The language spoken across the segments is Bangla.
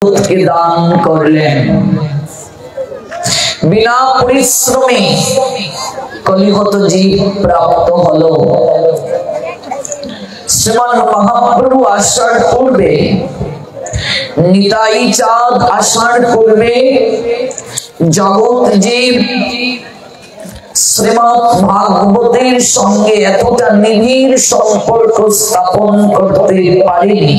के दान करलें बिना परिश्रमे कलिगत जीव प्राप्त हलो। श्रीमान महाप्रभु आसार पूर्वे निताई चाँद आसार पूर्वे जगत जीव श्रीमद् भागवतेर संगे एतटा निबिड़ सम्पर्क स्थापन करते पारेनी।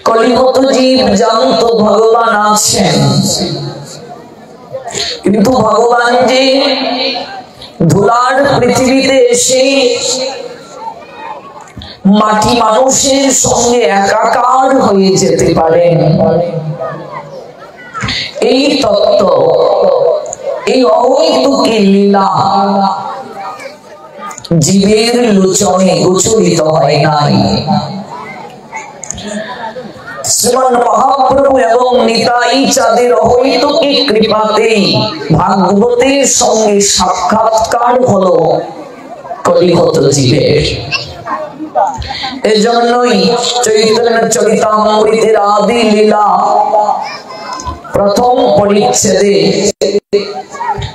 कलिगत जीव जानतो भगवान आছেন, किन्तु भगवान जे धुलार पृथिवीते एसे माटी मानुषेर संगे एकाकार हये जेते पारेन, এই তত্ত্ব এই অহৈতুকী লীলা জীবের লোচনে গোচরিত হয় নাই। শ্রীমান মহাপ্রভু এবং নিতাই চাঁদের অহৈতুকী কৃপাতেই ভাগবতের সঙ্গে সাক্ষাৎকার হলো কলিগত জীবের। এজন্যই চৈতন্য চরিতামৃতের আদি লীলা प्रथम परिच्छेदे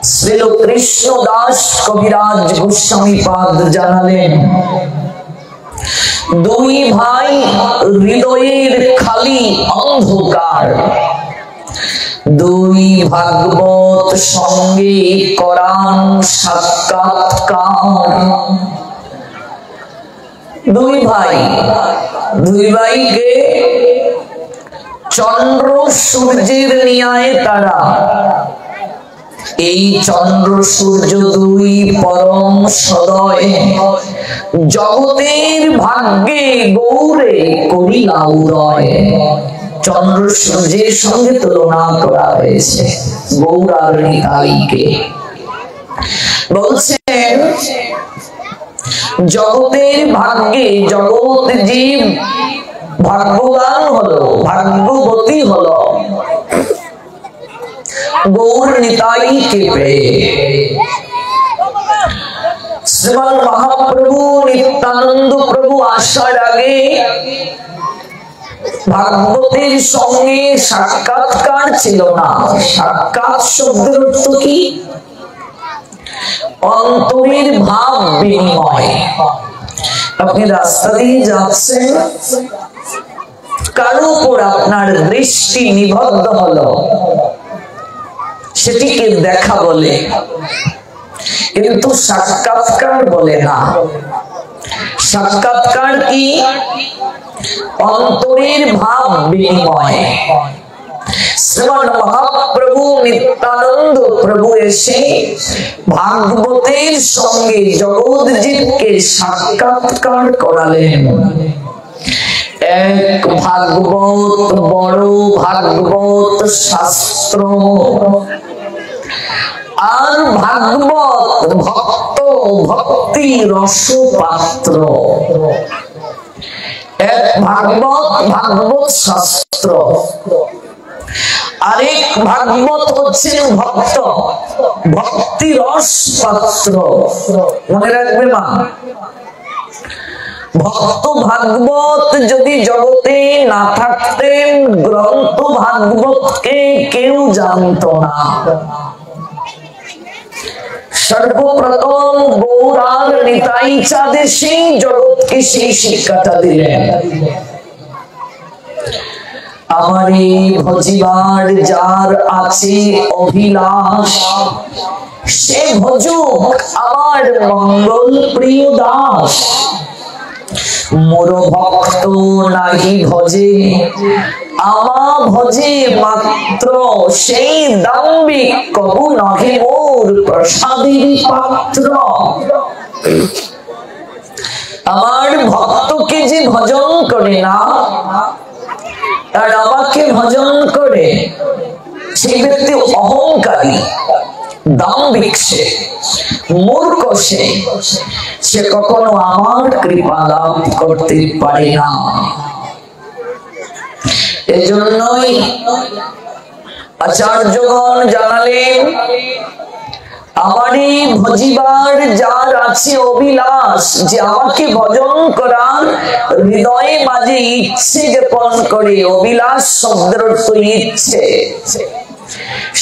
श्रील कृष्णदास कविराज गोस्वामी पाद जानालेन दुई भाई हृदयेर खाली अंधकार दुई भागवत संगे करान साक्षात्कार। दुई भाई के चंद्र सूर्যের ন্যায় তারা, এই চন্দ্র সূর্য দুই পরম সদয় জগতের ভাগ্যে গৌরে করিলা উদয়। চন্দ্র সূর্যের সঙ্গে তুলনা করা হয়েছে গৌর আর নিতাইকে। বলছেন জগতের ভাগ্যে জগৎ জীব भाग्यवान हलो भाग्यवती हलो गौर निताई के पे। श्रीमान महाप्रभु नित्यानंद प्रभु आसार आगे भागवतेर संगे साक्षात्कार छिलो ना। साक्षात शब्देर अर्थ की अंतरेर भाव विनिमय। अपनी रास्ता दिए जाচ্ছেন, কারো উপর আপনার দৃষ্টি নিবদ্ধ হলো, সেটিকে দেখা বলে, কিন্তু সাক্ষাৎকার বলে না। সাক্ষাৎকার কি? অন্তরের ভাব বিনিময়। শ্রীমান মহাপ্রভু নিত্যানন্দ প্রভু এসে ভাগবতের সঙ্গে জগৎ জীবকে সাক্ষাৎকার করালেন। এক ভাগবত বড় ভাগবত শাস্ত্র আর ভাগবত ভক্ত ভক্তি রস পাত্র। এক ভাগবত শাস্ত্র, আরেক ভাগবত হচ্ছেন ভক্ত ভক্তি রস পাত্র। মনে রাখবে মা, ভক্ত ভাগবত যদি জগতে না থাকতেন গ্রন্থ ভাগবতকে কেউ জানতো না। সর্বপ্রথম গৌর আর নিতাই চাঁদ সেই জগৎকে সেই শিক্ষাটা দিলেন। আমারে ভজিবার যার আছে অভিলাষ সে ভজুক আমার মঙ্গল প্রিয় দাস। মোর ভক্ত নাহি ভজে আমা ভজে মাত্র সেই দাম্ভিক কবু নহে মোর প্রসাদের পাত্র। আমার ভক্তকে যে ভজন করে না আর আমাকে ভজন করে সেই ব্যক্তি অহংকারী দাম্ভিক, সে মূর্খ, সে কখনো আমার কৃপা লাভ করতে পারে না। এজন্যই আচার্যগণ জানালেন আমারই ভজিবার যার আছে অভিলাষ, যে আমাকে ভজন করার হৃদয়ে মাঝে ইচ্ছে জ্ঞাপন করে। অভিলাষ শব্দের অর্থ ইচ্ছে।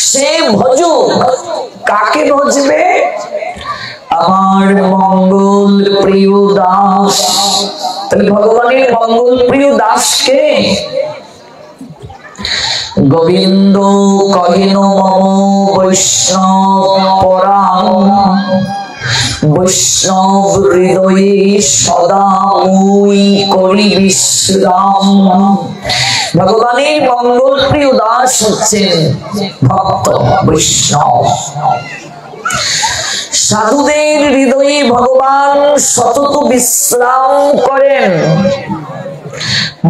সে ভজুক। কাকে ভজবে? আমার মঙ্গল প্রিয় দাস। তাহলে ভগবানের মঙ্গল প্রিয় দাসকে গোবিন্দ কহিন মম বৈষ্ণব পরাণ, বৈষ্ণব হৃদয়ে সদা মুই করি বিশ্রাম। ভগবানের মঙ্গল প্রিয় দাস হচ্ছেন ভক্ত বৈষ্ণব। সাধুদের হৃদয়ে ভগবান সতত বিশ্রাম করেন।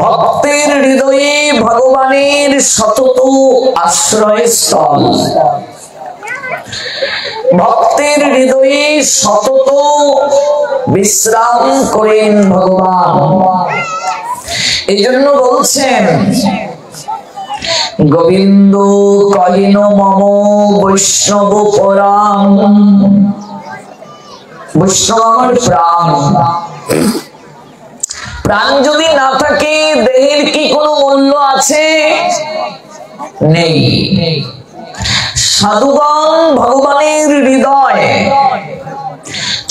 ভক্তের হৃদয়ে ভগবানের সতত আশ্রয়স্থল। ভক্তের হৃদয়ে সতত বিশ্রাম করেন ভগবান। এই জন্য বলছেন গোবিন্দ কহিন মম বৈষ্ণব পরাণ। বৈষ্ণব আমার প্রাণ। প্রাণ যদি না থাকে দেহের কি কোনো মূল্য আছে? নেই। সাধুগণ ভগবানের হৃদয়।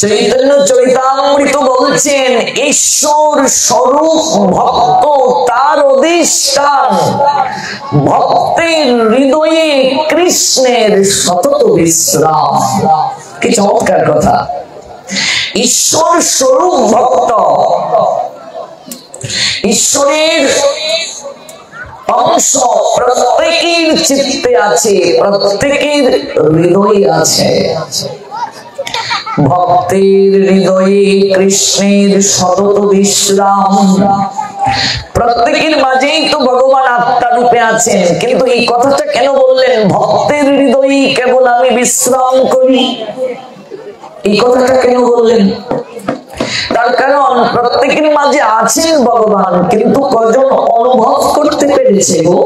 চৈতন্য চরিতামৃত বলছেন ঈশ্বর স্বরূপ ভক্ত তার অধিষ্ঠান। ভক্তের হৃদয়ে কৃষ্ণের সতত বিশ্রাম। কি চমৎকার কথা! ঈশ্বর স্বরূপ ভক্ত, ঈশ্বরের অংশ প্রত্যেকের চিত্তে আছে, প্রত্যেকের হৃদয়ে আছে। ভক্তের হৃদয়ে কৃষ্ণের সতত বিশ্রাম। প্রত্যেকের মাঝেই তো ভগবান আত্মা রূপে আছেন, কিন্তু এই কথাটা কেন বললেন ভক্তের হৃদয়ে কেবল আমি বিশ্রাম করি? এই কথাটা কেন বললেন? তার কারণ প্রত্যেকের মাঝে আছেন ভগবান, কিন্তু কজন অনুভব করতে পেরেছে গো?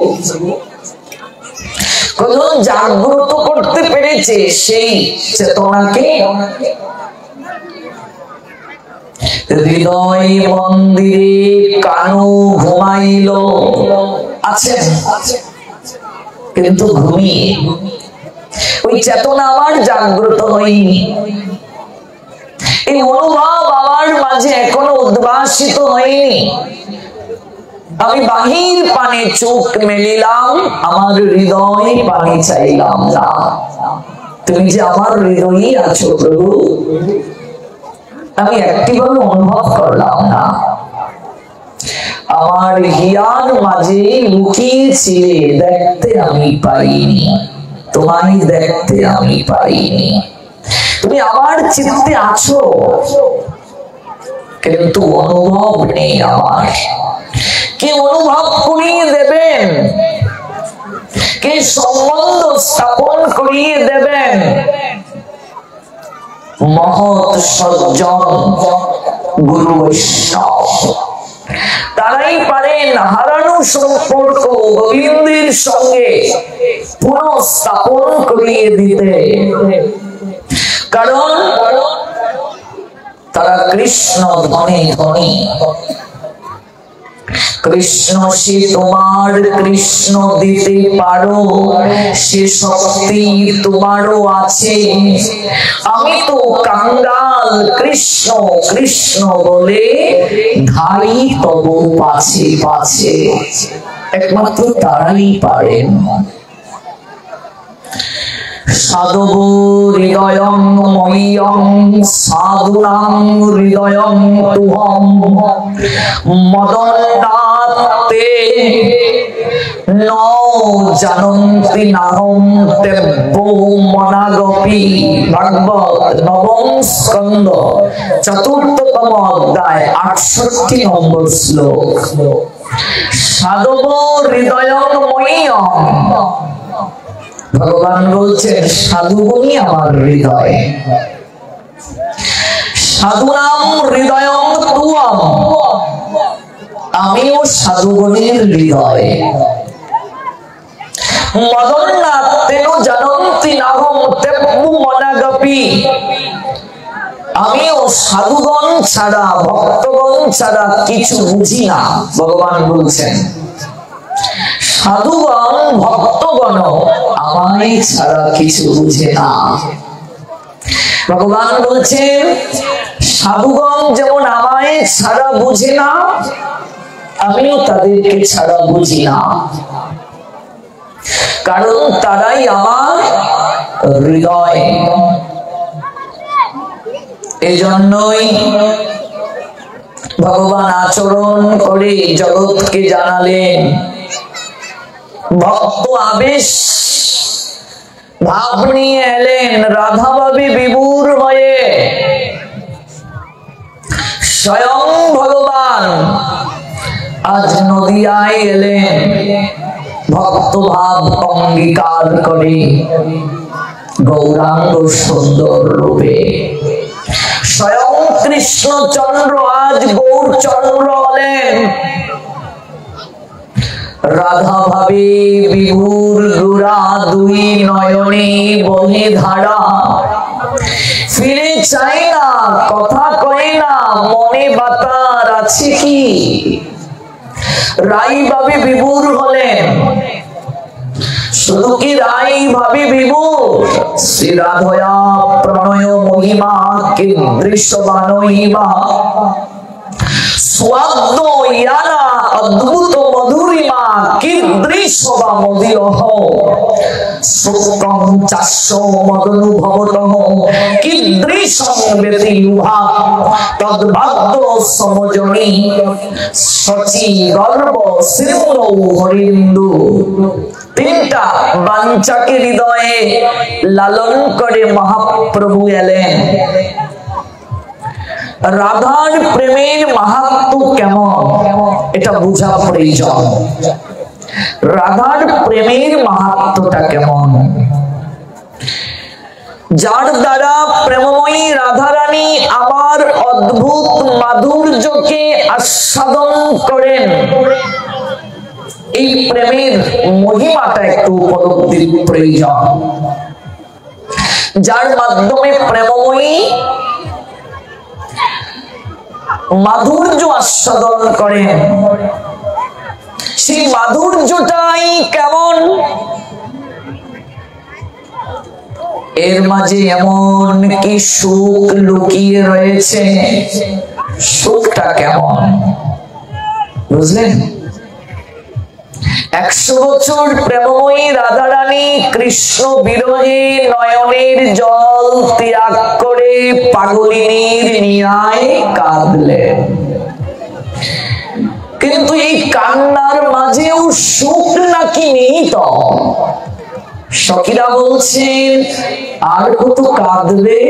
কজন জাগ্রত করতে পেরেছে সেই চেতনাকে? হৃদয় মন্দিরে কানু ঘুমাইল আছেন, কিন্তু ঘুমিয়ে। ওই চেতনা আমার জাগ্রত হয়নি। এই অনুভব আমার মাঝে এখনো উদ্ভাসিত হয়নি। আমি বাহির পানে চোখ মেলিলাম, আমার হৃদয় পানে চাইলাম না। তুমি যে আমার হৃদয়ে আছো প্রভু, আমি একটিবার অনুভব করলাম না। আমার হিয়ার মাঝে লুকিয়েছিলে, দেখতে আমি পাইনি। তোমায় দেখতে আমি পাইনি। তুমি আমার চিত্তে আছো, কিন্তু অনুভব নেই আমার। কে অনুভব করিয়ে দেবেন? কে সম্বন্ধ স্থাপন করিয়ে দেবেন? মহৎ সজ্জন গুরু বৈষ্ণব, তারাই পারেন হারানো সম্পর্ক গোবিন্দের সঙ্গে পুনঃস্থাপন করিয়ে দিতে। কারণ তারা কৃষ্ণ ধনী ধনী। কৃষ্ণ সে তোমার, কৃষ্ণ দিতে পারো, সে শক্তি তোমারও আছে। আমি তো কাঙ্গাল, কৃষ্ণ কৃষ্ণ বলে ধাই তব পাছে পাছে। একমাত্র তারাই পারেন। সাধব হৃদয়ং মহ্যং সাধুনাং হৃদয়ং তুহং মদন্দাতে ন জানন্তি নাহং তেব্বো মনাগপি। ভাগবত নবম স্কন্ধ ৪র্থতম অধ্যায় ৬৮ নম্বর শ্লোক। সাধব হৃদয়ং মহ্যং, ভগবান বলছেন সাধুগণই আমার হৃদয়। সাধুনাম হৃদয়ং তুয়াম, আমিও সাধুগণের হৃদয়। মদন্নাথ তেন জানন্তি নাহম তেব্বু মনাগপি। আমিও সাধুগণ ছাড়া ভক্তগণ ছাড়া কিছু বুঝি না। ভগবান বলছেন সাধুগণ ভক্তগণ আমায় ছাড়া কিছু বুঝে না। ভগবান বলছেন সাধুগণ যেমন আমায় ছাড়া বুঝে না, আমিও তাদেরকে ছাড়া বুঝি না, কারণ তারাই আমার হৃদয়। এজন্যই ভগবান আচরণ করে জগৎকে জানালেন। ভক্ত আবেশ ভাব নিয়ে এলেন রাধা ভাবী বিভুর হয়ে। স্বয়ং ভগবান আজ নদিয়ায় এলেন ভক্ত ভাব অঙ্গীকার করে গৌরাঙ্গ সুন্দর রূপে। স্বয়ং কৃষ্ণচন্দ্র আজ গৌরচন্দ্র হলেন। রাধা ভাবে বিভুর গোরা দুই নয়নে বহে ধারা। ফিরে চাই না কথা কয় না মনে বাতার আছে কি। রাই ভাবে বিভুর হলেন। শুধু কি রাই ভাবে বিভুর, শ্রী রাধয়া প্রণয় মহিমা কীদৃশ বানহিমা। স্বাদ ইয়ানা অদ্ভুত মধুরিমা কীদৃশ বা মদিরহ। সুক্তং চাস্য মদনুভবতঃ কীদৃশং ব্যতিলুভা। তদ্বাদ্য সমজনী সচি গর্ব সিন্ধৌ হরিন্দু। তিনটা বাঞ্চাকে হৃদয়ে লালন করে মহাপ্রভু এলেন। রাধার প্রেমের মাহাত্ম্য কেমন এটা বোঝা প্রয়োজন। রাধার প্রেমের মাহাত্ম্যটা কেমন, যার দ্বারা প্রেমময়ী রাধারানী আমার অদ্ভুত মাধুর্যকে আস্বাদন করেন। এই প্রেমের মহিমাটা একটু উপলব্ধির প্রয়োজন। যার মাধ্যমে প্রেমময়ী মাধুর্য আস্বাদন করেন, সেই মাধুর্যটাই কেমন, এর মাঝে এমন কি সুখ লুকিয়ে রয়েছে। সুখটা কেমন বুঝলেন? 100 বছর প্রেমময়ী রাধারানী কৃষ্ণ বিরহে নয়নের জল ত্যাগ করে পাগলিনীর ন্যায় কাঁদলেন। কিন্তু এই কান্নার মাঝেও সুখ নাকি নিহিত। সখীরা বলছেন আর কত কাঁদবে,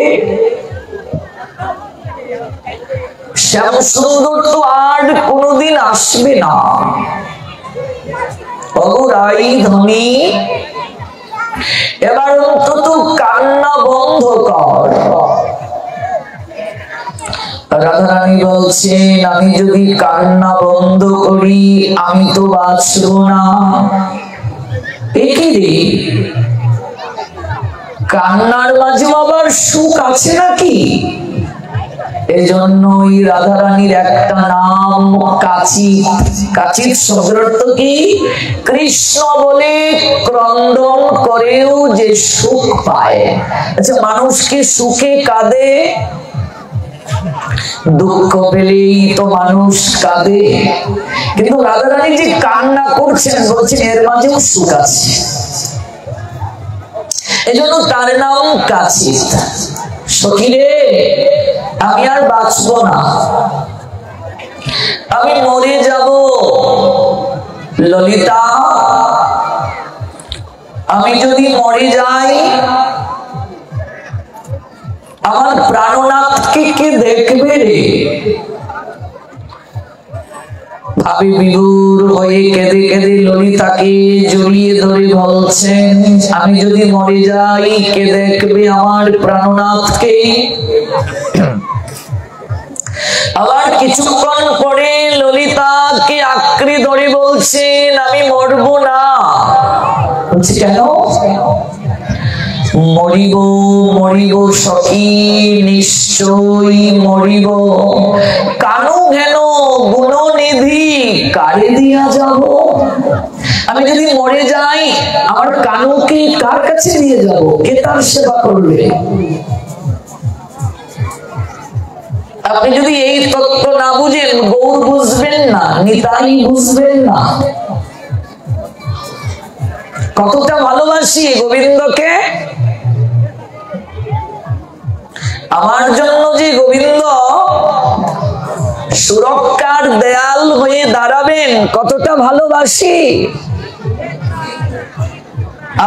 শ্যাম সুন্দর তো আর কোনদিন আসবে না। অগুরাই ধনী এবার অন্তত কান্না বন্ধ কর। রাধারানী বলছেন আমি যদি কান্না বন্ধ করি আমি তো বাঁচব না। একই রে, কান্নার মাঝে আবার সুখ আছে নাকি? এজন্যই রাধারানীর একটা নাম কাচিত। কাচিত শব্দের অর্থ কি? কৃষ্ণ বলে ক্রন্দন করেও যে সুখ পায়। আচ্ছা, মানুষ কি সুখে কাঁদে? দুঃখ পেলেই তো মানুষ কাঁদে। কিন্তু রাধারানী যে কান্না করছেন বলছেন এর মাঝেও সুখ আছে। এজন্য তার নাম কাচিত। সখীরে আমি আর বাঁচবো না, আমি মরে যাব। ললিতা আমি যদি মরে যাই আমার প্রাণনাথকে কে দেখবে রে? ভাবি বিভোর হয়ে কেঁদে কেঁদে ললিতাকে জড়িয়ে ধরে বলছেন আমি যদি মরে যাই কে দেখবে আমার প্রাণনাথকে? আবার কিছুক্ষণ পরে ললিতাকে আঁকড়ে ধরে বলছেন আমি মরবো না, বলছি কেন? মরিব মরিব সখী নিশ্চয়ই মরিব, কানু ঘেন গুণনিধি কারে দিয়া যাব। আমি যদি মরে যাই আমার কানুকে কার কাছে দিয়ে যাব? কে তার সেবা করবে? আপনি যদি এই তত্ত্ব না বুঝেন, গৌর বুঝবেন না, নিতাই বুঝবেন না। কতটা ভালোবাসি গোবিন্দকে। আমার জন্য যে গোবিন্দ সুরক্ষার দেয়াল হয়ে দাঁড়াবেন, কতটা ভালোবাসি।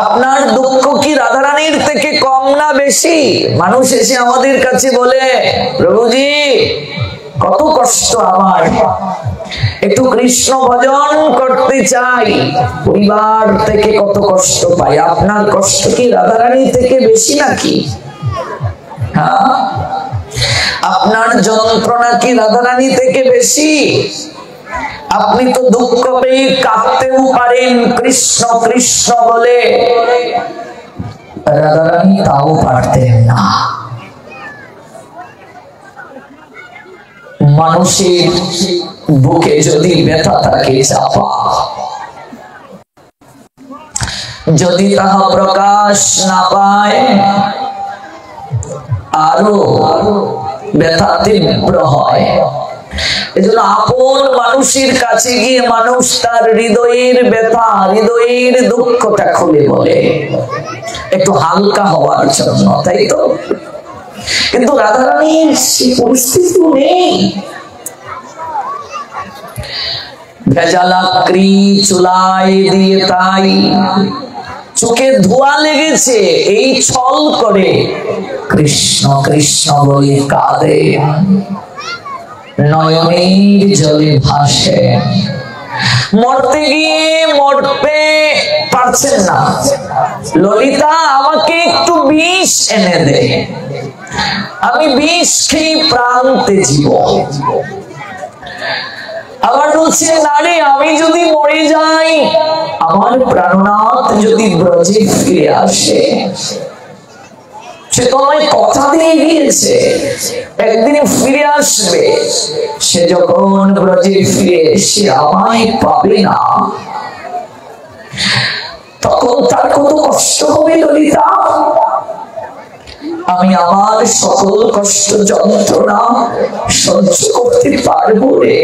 আপনার দুঃখ কি রাধারানীর থেকে কম না বেশি? মানুষ এসে আমাদের কাছে বলে, প্রভুজি কত কষ্ট আমার, একটু কৃষ্ণ ভজন করতে চাই, পরিবার থেকে কত কষ্ট পাই। আপনার কষ্ট কি রাধারানী থেকে বেশি নাকি? হ্যাঁ, আপনার যন্ত্রণা কি রাধারানী থেকে বেশি? আপনি তো দুঃখ পেয়ে কাঁদতেও পারেন কৃষ্ণ কৃষ্ণ বলে, রাধারানী তাও পারতেন না। মানুষের বুকে যদি ব্যথা থাকে চাপা, যদি তাহা প্রকাশ না পায়, আরো ব্যথা তীব্র হয়। এজন্য আপন মানুষের কাছে গিয়ে মানুষ তার হৃদয়ের ব্যথা, হৃদয়ের দুঃখটা খুলে বলে, একটু হালকা হওয়ার জন্য, তাই তো? কিন্তু রাধারানীর সেই পরিস্থিতি নেই। ভেজালাকৃ চুলায় দিয়ে তাই চোখে ধোঁয়া লেগেছে, এই ছল করে কৃষ্ণ কৃষ্ণ বলে কাঁদে, নয়নের জলে ভাসে। মরতে গিয়ে মরতে পারছেন না, ললিতা আমাকে একটু বিষ এনে দে, আমি বিষ খেয়ে প্রাণ তেজিব। আবার বলছে, না রে, আমি যদি মরে যাই, আমার প্রাণনাথ যদি ব্রজে ফিরে আসে, সে তোমায় কথা দিয়ে গিয়েছে একদিন ফিরে আসবে, সে যখন ব্রজে ফিরে এসে আমায় পাবে না, তখন তার কত কষ্ট হবে ললিতা। আমি আমার সকল কষ্ট যন্ত্রণা সহ্য করতে পারবো রে,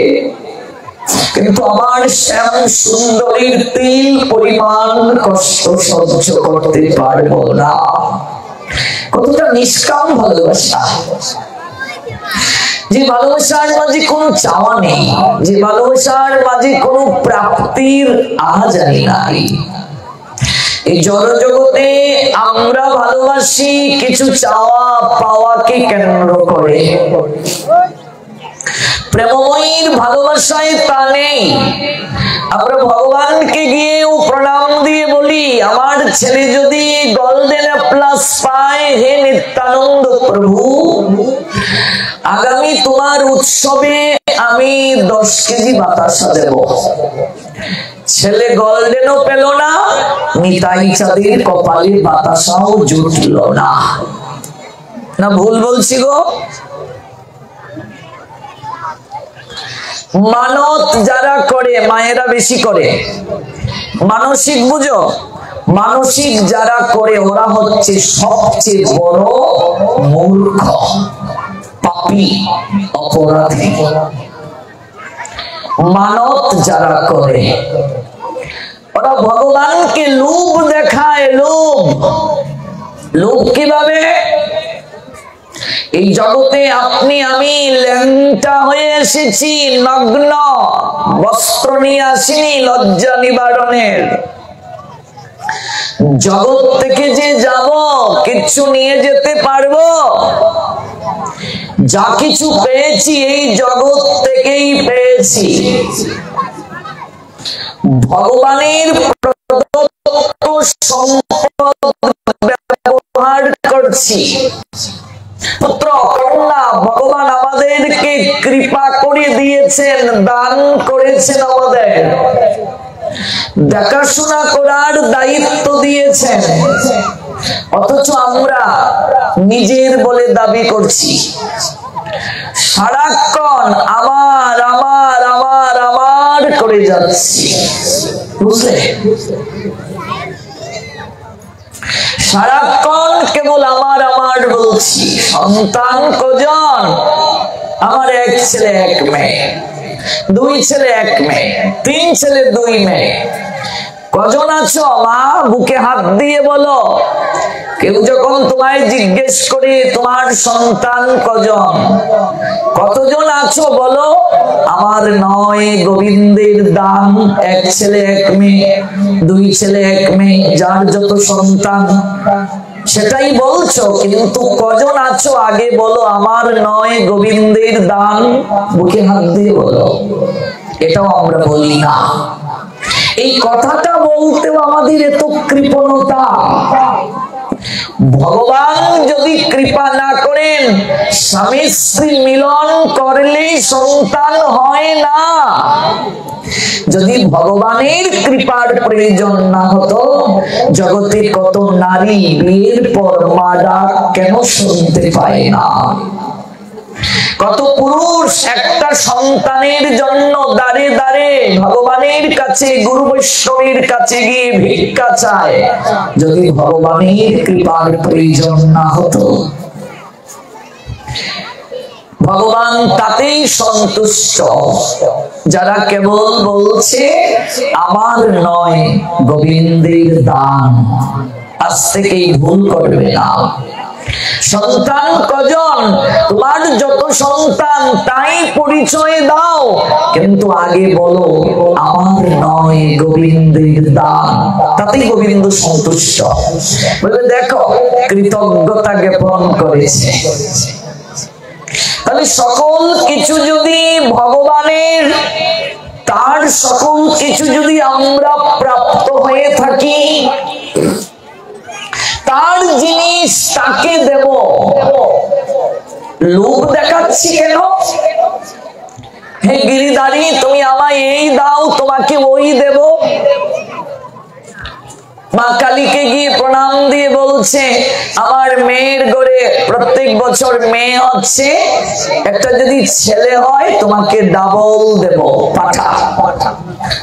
কিন্তু আমার শ্যাম সুন্দরীর তিল পরিমাণ কষ্ট সহ্য করতে পারবো না। কতটা নিষ্কাম ভালোবাসা, যে ভালোবাসার মাঝে কোনো চাওয়া নেই, যে ভালোবাসার মাঝে কোনো প্রাপ্তির আহাজারি নাই। এই জড় জগতে আমরা ভালোবাসি কিছু চাওয়া পাওয়াকে কেন্দ্র করে। প্রেমময়ীর ভালোবাসায় তা নেই। আমরা ভগবানকে গিয়েও প্রণাম দিয়ে বলি, আমার ছেলে যদি গোল্ডেন প্লাস পায়, হে নিত্যানন্দ প্রভু, আগামী তোমার উৎসবে আমি 10 কেজি বাতাসা দেব। ছেলে গোল্ডেনও পেল না, নিতাই চাঁদের কপালে বাতাসাও জুটল না। না ভুল বলছি গো? মানত যারা করে, মায়েরা বেশি করে, মানসিক বুঝো, মানসিক যারা করে ওরা হচ্ছে সবচেয়ে বড় মূর্খ, পাপী, অপরাধী। মানত যারা করে ওরা ভগবানকে লোভ দেখায়। লোভ, লোভ কিভাবে? এই জগতে আপনি আমি ল্যাংটা হয়ে এসেছি, নগ্ন, বস্ত্র নিয়ে আসিনি লজ্জা নিবারণের। জগৎ থেকে যে যাব, কিছু নিয়ে যেতে পারবো? যা কিছু পেয়েছি এই জগৎ থেকেই পেয়েছি। ভগবানের প্রদত্ত সম্পদ ব্যবহার করছি। পুত্র কন্যা ভগবান আমাদেরকে কৃপা করে দিয়েছেন, দান করেছেন আমাদের। দেখাশোনা করার দায়িত্ব দিয়েছেন, অথচ আমরা নিজের বলে দাবি করছি, সারাক্ষণ আমার আমার আমার আমার করে যাচ্ছি। বুঝলে, সারাক্ষণ কেবল আমার আমার বলছি। সন্তান কজন? আমার এক ছেলে এক মেয়ে, দুই ছেলে এক মেয়ে, তিন ছেলে দুই মেয়ে। কজন আছো মা? বুকে হাত দিয়ে বলো। কেউ যখন তোমায় জিজ্ঞেস করে তোমার সন্তান কজন, কতজন আছো বলো। আমার নয় গোবিন্দের দান, এক ছেলে এক মেয়ে, দুই ছেলে এক মেয়ে, যার যত সন্তান সেটাই বলছো, কিন্তু কজন আছো আগে বলো। আমার নয় গোবিন্দের দান, বুকে হাত দিয়ে বলো। এটাও আমরা বলি না। এই কথাটা বলতেও আমাদের এত কৃপণতা। ভগবান যদি কৃপা না করেন, স্বামী স্ত্রী মিলন করলেই সন্তান হয় না। যদি ভগবানের কৃপার প্রয়োজন না হতো, জগতে কত নারী বিয়ের পর মা ডাক কেন শুনতে পায় না? কত পুরুষ একটা সন্তানের জন্য দাঁড়ে দাঁড়ে ভগবানের কাছে, গুরু বৈষ্ণবের কাছে গিয়ে ভিক্ষা চায়, যদি ভগবানের কৃপার প্রয়োজন না হতো। ভগবান তাতেই সন্তুষ্ট যারা কেবল বলছে আমার নয় গোবিন্দের দান। আজ থেকেই ভুল করবে না। সন্তান কজন? তোমার যত সন্তান তাই পরিচয় দাও, কিন্তু আগে বলো আমার নয় গোবিন্দের দান। তাতেই গোবিন্দ সন্তুষ্ট। বলে দেখো কৃতজ্ঞতা জ্ঞাপন করেছে। তাহলে সকল কিছু যদি ভগবানের, তার সকল কিছু যদি আমরা প্রাপ্ত হয়ে থাকি, তার জিনিস তাকে দেব। লোভ দেখাচ্ছি কেন? হে গিরিধারী, তুমি আমায় এই দাও, তোমাকে ওই দেব। মা কালীকে গিয়ে প্রণাম দিয়ে বলছে আমার মেয়ের গড়ে প্রত্যেক বছর মেয়ে হচ্ছে, একটা যদি ছেলে হয় তোমাকে ডাবল দেব, পাঠা।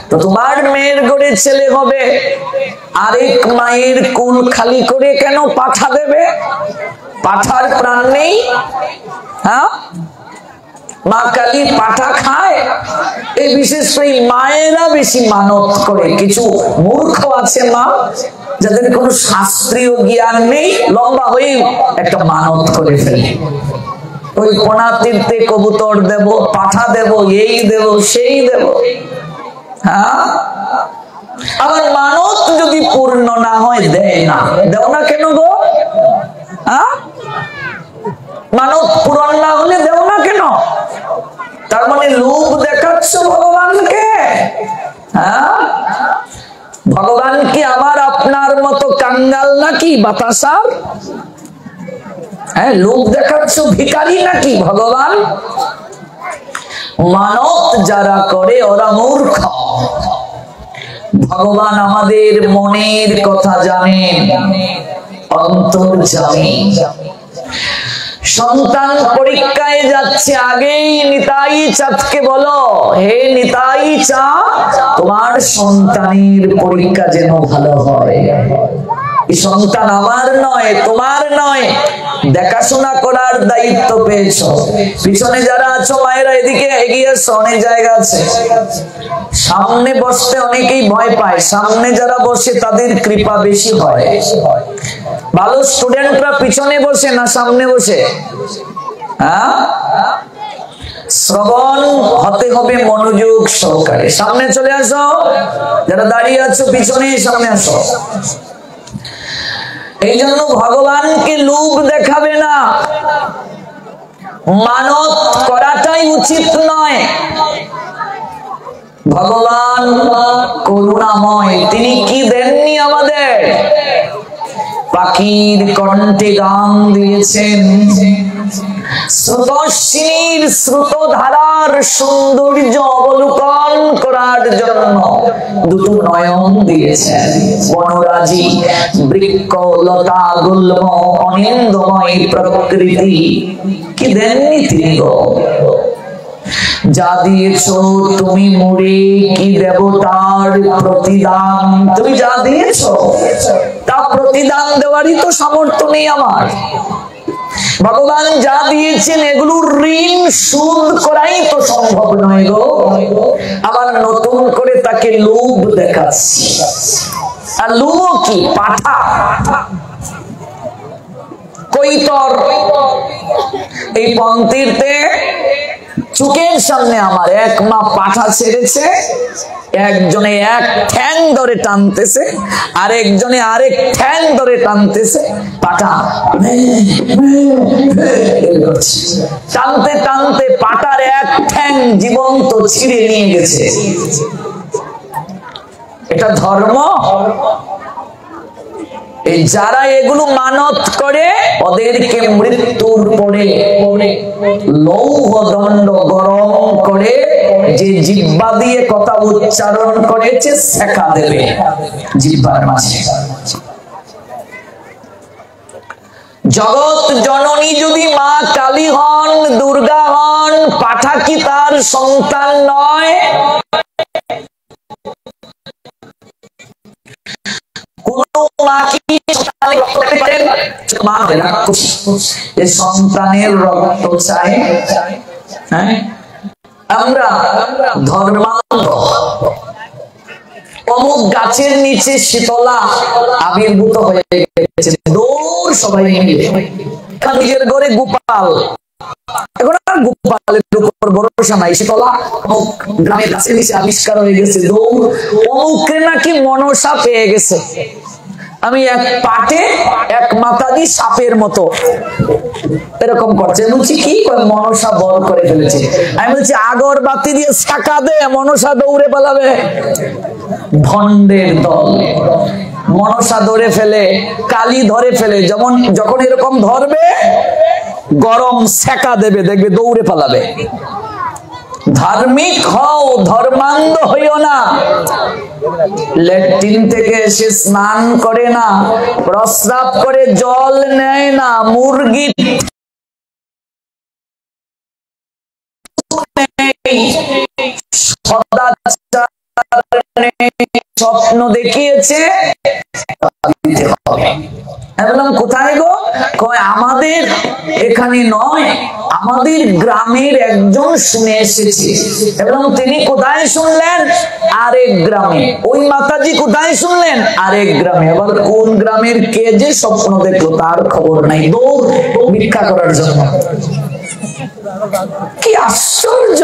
তো তোমার মেয়ের গড়ে ছেলে হবে, আরেক মায়ের কুল খালি করে কেন পাঠা দেবে? পাঠার প্রাণ নেই? হ্যাঁ, মা কালী পাঠা খায়। এই বিশেষ করে মায়েরা বেশি মানত করে। কিছু মূর্খ আছে মা, যাদের কোনো শাস্ত্রীয় জ্ঞান নেই, লম্বা হয়ে একটা মানত করে ফেলে। ওই কোনা তীর্থে কবুতর দেব, পাঠা দেব, এই দেব, সেই দেব। হ্যাঁ, আবার মানত যদি পূর্ণ না হয় দেয় না। দেও না কেন গো? হ্যাঁ, মানত পূরণ না হলে দেও না কেন? তার মানে লোভ দেখাচ্ছ ভগবানকে। হ্যাঁ, ভগবান কি আমার আপনার মতো কাঙ্গাল নাকি বাতাসার? হ্যাঁ, লোভ দেখাচ্ছ ভিখারি নাকি ভগবান? মানত যারা করে ওরা মূর্খ। ভগবান আমাদের মনের কথা জানেন, অন্তর্যামী। সন্তান পরীক্ষায় যাচ্ছে, আগেই নিতাই চাঁদকে বলো হে নিতাই চাঁদ, তোমার সন্তানের পরীক্ষা যেন ভালো হয়। এই সন্তান আমার নয়, তোমার নয়, দেখাশোনা করার দায়িত্ব পেয়েছো। পিছনে যারা আছো মায়েরা এদিকে এগিয়ে এসো, অনেক জায়গা আছে। সামনে বসতে অনেকেই ভয় পায়, সামনে যারা বসে তাদের কৃপা বেশি হয়। ভালো স্টুডেন্টরা পিছনে বসে না সামনে বসে? হ্যাঁ, শ্রবণ হতে হবে মনোযোগ সহকারে। সামনে চলে আসো, যারা দাঁড়িয়ে আছো পিছনে সামনে আসো। এই জন্য ভগবানকে লোভ দেখাবে না, মানত করাটাই উচিত নয়। ভগবান করুণাময়, তিনি কি দেননি আমাদের? পাখির কণ্ঠে গান দিয়েছেন, স্রোতস্বিনীর স্রোতধারার সৌন্দর্য অবলোকন করার জন্য দুটো নয়ন দিয়েছেন। বনরাজি বৃক্ষ লতা গুল্ম অনিন্দময় প্রকৃতি কি দেননি তিনি গো? যা দিয়েছ তুমি মুড়ে কি দেবতার প্রতিদান, তুমি যা দিয়েছ তা প্রতিদান দেওয়ারই তো সামর্থ্য নেই আমার। ভগবান যা দিয়েছেন এগুলোর ঋণ শোধ করাই তো সম্ভব নয় গো। আবার নতুন করে তাকে লোভ দেখাচ্ছি। আর লোভ কি? পাঠা কৈতর এই পঙ্ক্তিতে চোখের সামনে আমার এক মা পাঠা ছেড়েছে, একজনে এক ঠ্যাং ধরে টানতেছে, আরেকজনে আরেক ঠ্যাং ধরে টানতেছে। পাঠা টানতে টানতে পাটার এক ঠ্যাং জীবন্ত ছিঁড়ে নিয়ে গেছে। এটা ধর্ম? এই যারা এগুলো মানত করে ওদেরকে মৃত্যুর পরে লৌহ দণ্ড গরম করে যে জিহ্বা দিয়ে কথা উচ্চারণ করেছে শেখা দেবে জিহ্বার মাঝে। জগৎ জননী যদি মা কালী হন, দুর্গা হন, পাঠা কি তার সন্তান নয়? সন্তানের রক্ত চাই। আমরা ধর্মান্ধ। অমুক গাছের নিচে শীতলা আবির্ভূত হয়ে গেছে, দৌড় সবাই মিলে। নিজের ঘরে গোপাল, এখন আর গোপালের উপর ভরসা নাই। শীতলা অমুক গ্রামের গাছের নিচে আবিষ্কার হয়ে গেছে, দৌড়। অমুককে নাকি মনসা পেয়ে গেছে। আমি এক পাটে এক মাতাদি সাপের মতো এরকম করছে। বলছি কি? মনসা বল করে ফেলেছে। আমি বলছি আগরবাতি দিয়ে ছাকা দে, মনসা দৌড়ে পালাবে। ভণ্ডের দল। মনসা ধরে ফেলে, কালী ধরে ফেলে, যেমন যখন এরকম ধরবে গরম সেকা দেবে, দেখবে দৌড়ে পালাবে। ধার্মিক হও, ধর্মান্ধ হইও না। ল্যাট্রিন থেকে এসে স্নান করে না, প্রস্রাব করে জল নেয় না, মুরগি স্বপ্ন দেখিয়েছে। কোথায় গো? আমাদের এখানে নয়, আমাদের গ্রামের একজন শুনে এসেছে। এবং তিনি কোথায় শুনলেন? আরেক গ্রামে। ওই মাতাজি কোথায় শুনলেন? আরেক গ্রামে। আবার কোন গ্রামের কে যে স্বপ্ন দেখলো তার খবর নাই, দৌড় ভিক্ষা করার জন্য। কি আশ্চর্য!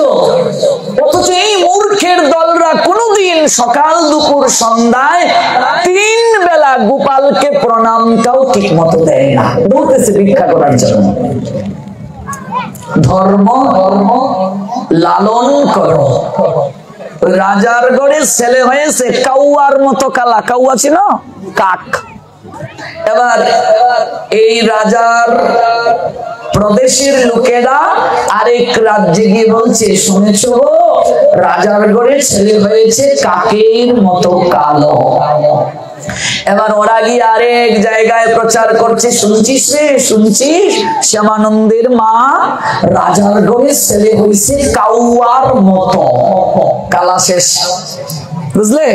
অথচ এই মূর্খের দলরা কোনদিন সকাল দুপুর সন্ধ্যায় 3 বেলা গোপালকে প্রণামটাও ঠিক মতো দেয় না, দৌড়তেছে ভিক্ষা করার জন্য। ধর্ম লালন করো। রাজার ঘরে ছেলে হয়েছে কাউয়ার মতো কালা। কাউয়া ছিল কাক। এবার এই রাজার প্রদেশের লোকেরা আরেক রাজ্যে গিয়ে বলছে, শুনেছ রাজার ঘরে ছেলে হয়েছে কাকের মতো কালো। এবার ওরা গিয়ে আরেক জায়গায় প্রচার করছে, শুনছিস রে, শুনছিস শ্যামানন্দের মা রাজার ঘরে ছেলে হয়েছে কাউয়ার মতো কালা। শেষ বুঝলে?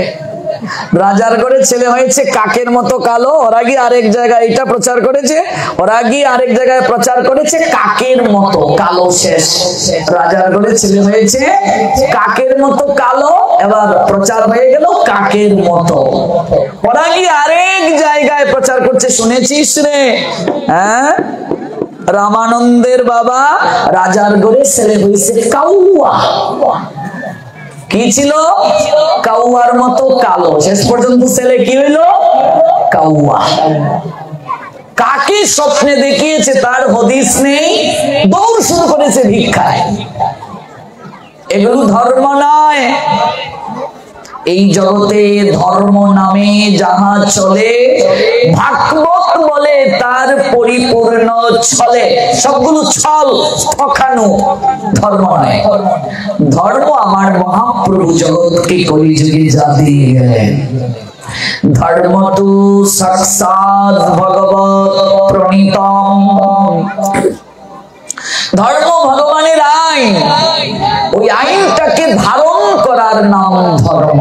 রাজার ঘরে ছেলে হয়েছে কাকের মতো কালো। ওরা গিয়ে আরেক জায়গায় এটা প্রচার করেছে, ওরা গিয়ে আরেক জায়গায় প্রচার করেছে কাকের মতো কালো। শেষ। রাজার ঘরে ছেলে হয়েছে কাকের মতো কালো, এবার প্রচার হয়ে গেল কাকের মতো। ওরা গিয়ে আরেক জায়গায় প্রচার করছে, শুনেছিস রে, হ্যাঁ রামানন্দের বাবা রাজার ঘরে ছেলে হয়েছে কাউয়া। কি ছিল? কাউয়ার মতো কালো। শেষ পর্যন্ত ছেলে কি হইল? কাউয়া। কাকে স্বপ্নে দেখিয়েছে তার হদিস নেই, দৌড় শুরু করেছে ভিক্ষায়। এগুলো ধর্ম নয়। এই জগতে ধর্ম নামে যাহা চলে ভাগবত বলে তার পরিপূর্ণ ছলে। সবগুলো ছল, ঠকানো, ধর্ম নয়। ধর্ম আমার মহাপ্রভু জগৎকে কলিযুগে যা দিয়ে গেলেন। ধর্ম তু সাক্ষাৎ ভগবৎ প্রণীতম। ধর্ম ভগবানের আইন, ওই আইনটাকে ধারণ করার নাম ধর্ম।